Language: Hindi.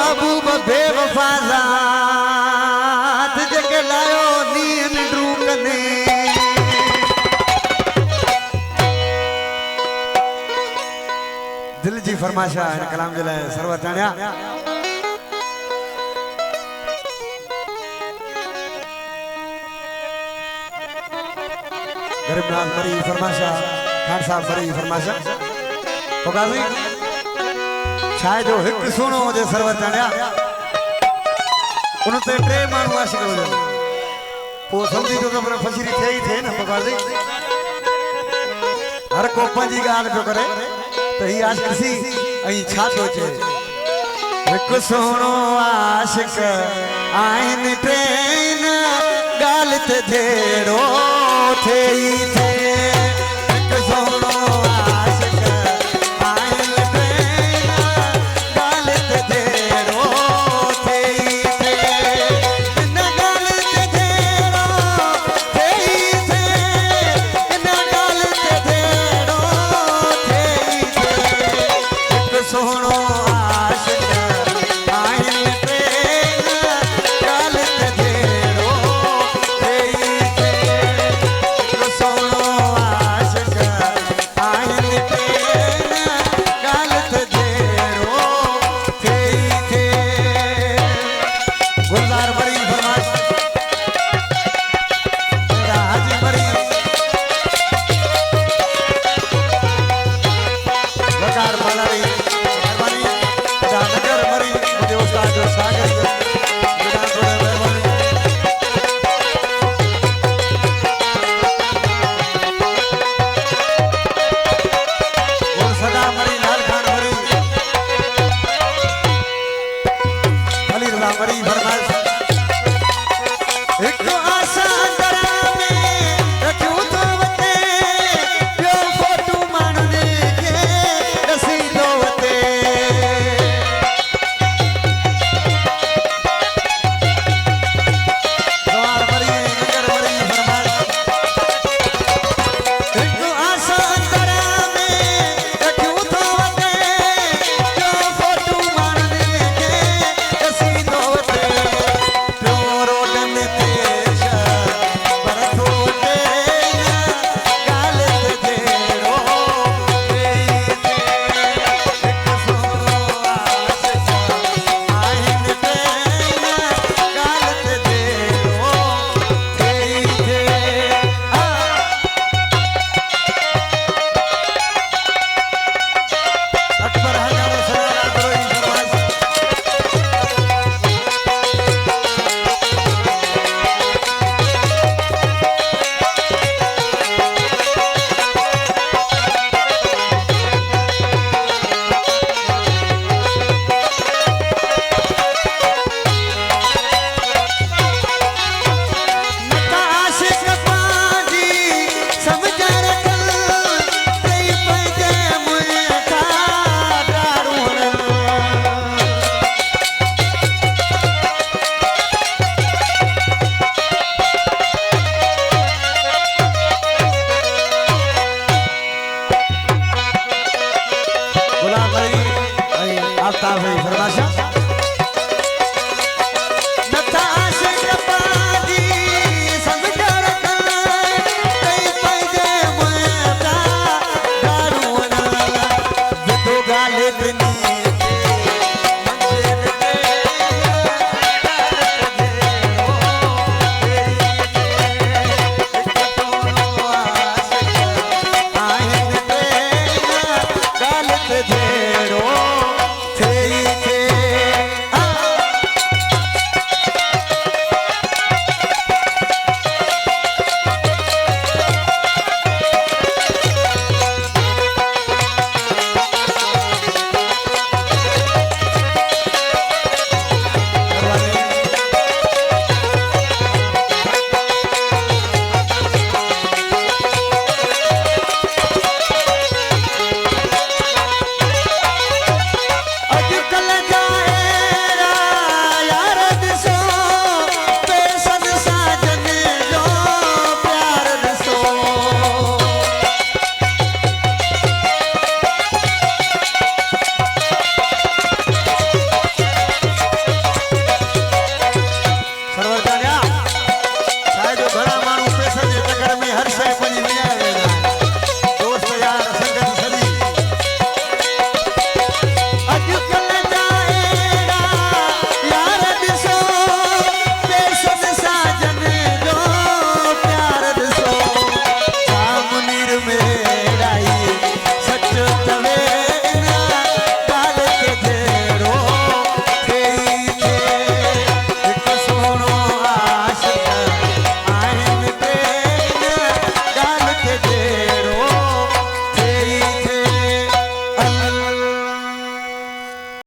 महबूब बेवफाज़ात जके लायो नीन डूकने दिल जी फरमाशा इन कलाम जे लाइ सरवत आणिया गरीबनाथ बड़ी फरमाशा खान साहब बड़ी फरमाशा तो गाजी छाए जो एक सुनो जे सरवत आणिया उन ते टे मानू आशिक हो जन पो समझी तो पर फसरी थे ही थे न पगाजी हर को पंजी गाल पे करे तो ही आशिक सी अई छा सोचे एक सुनो आशिक आइन ट्रेन गाल ते धेड़ो थे ही थे एक सुनो आशिक आइन ट्रेन गाल ते धेड़ो थे ही थे इन गाल ते धेड़ो थे ही थे इन गाल ते धेड़ो थे ही थे एक सुनो आशिक आइन ट्रेन गाल ते धेड़ो थे ही थे एक सुनो हर शय